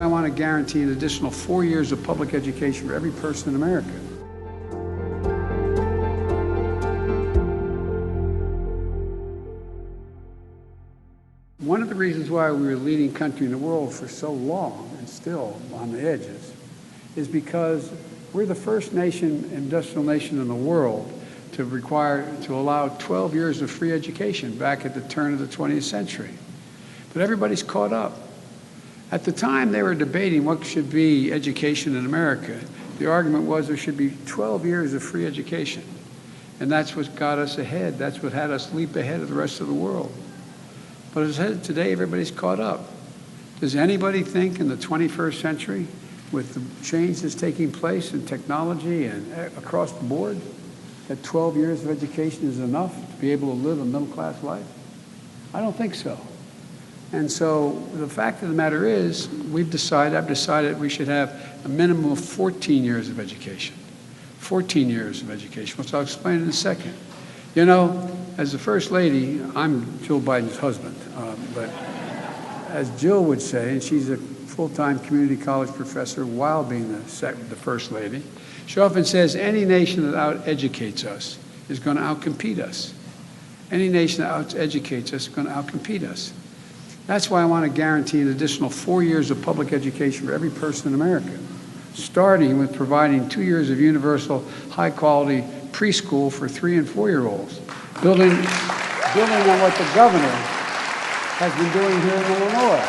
I want to guarantee an additional 4 years of public education for every person in America. One of the reasons why we were the leading country in the world for so long and still on the edges is because we're the first industrial nation in the world to allow 12 years of free education back at the turn of the 20th century. But everybody's caught up. At the time they were debating what should be education in America, the argument was there should be 12 years of free education. And that's what got us ahead. That's what had us leap ahead of the rest of the world. But as I said, today everybody's caught up. Does anybody think in the 21st century, with the change that's taking place in technology and across the board, that 12 years of education is enough to be able to live a middle-class life? I don't think so. And so the fact of the matter is, I've decided we should have a minimum of 14 years of education. 14 years of education, which I'll explain in a second. You know, as the First Lady, I'm Jill Biden's husband, but as Jill would say, and she's a full-time community college professor while being the First Lady, she often says any nation that out-educates us is going to out-compete us. Any nation that out-educates us is going to out-compete us. That's why I want to guarantee an additional 4 years of public education for every person in America, starting with providing 2 years of universal, high-quality preschool for 3- and 4-year-olds, building on what the governor has been doing here in Illinois.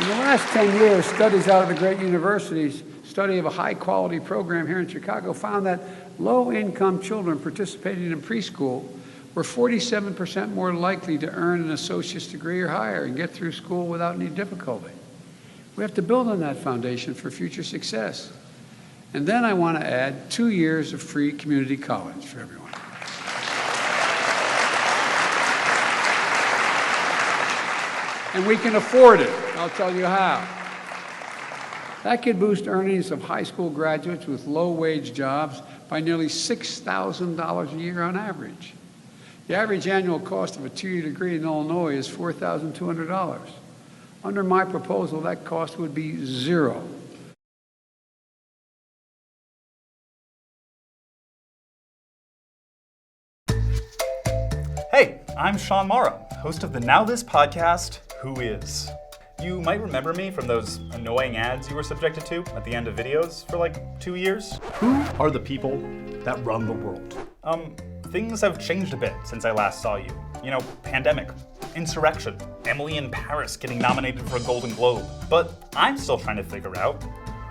In the last 10 years, studies out of the great universities, study of a high-quality program here in Chicago, found that low-income children participating in preschool were 47% more likely to earn an associate's degree or higher and get through school without any difficulty. We have to build on that foundation for future success. And then I want to add 2 years of free community college for everyone. And we can afford it. I'll tell you how. That could boost earnings of high school graduates with low-wage jobs by nearly $6,000 a year on average. The average annual cost of a 2-year degree in Illinois is $4,200. Under my proposal, that cost would be zero. Hey, I'm Sean Morrow, host of the NowThis podcast, Who Is? You might remember me from those annoying ads you were subjected to at the end of videos for like 2 years. Who are the people that run the world? Things have changed a bit since I last saw you. You know, pandemic, insurrection, Emily in Paris getting nominated for a Golden Globe. But I'm still trying to figure out,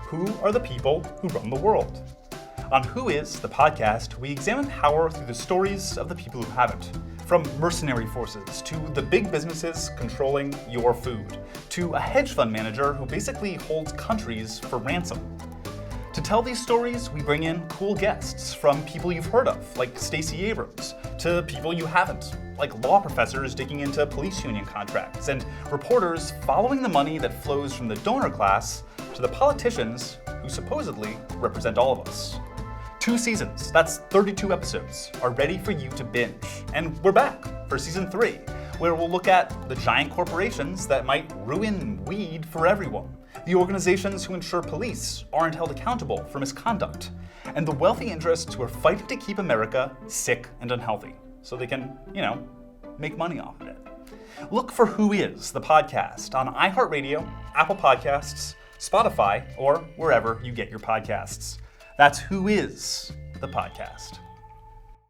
who are the people who run the world? On Who Is, the podcast, we examine power through the stories of the people who have it. From mercenary forces, to the big businesses controlling your food, to a hedge fund manager who basically holds countries for ransom. To tell these stories, we bring in cool guests from people you've heard of, like Stacey Abrams, to people you haven't, like law professors digging into police union contracts, and reporters following the money that flows from the donor class to the politicians who supposedly represent all of us. 2 seasons, that's 32 episodes, are ready for you to binge. And we're back for season 3, where we'll look at the giant corporations that might ruin weed for everyone, the organizations who ensure police aren't held accountable for misconduct, and the wealthy interests who are fighting to keep America sick and unhealthy, so they can, make money off of it. Look for Who Is, the podcast, on iHeartRadio, Apple Podcasts, Spotify, or wherever you get your podcasts. That's Who Is, the podcast.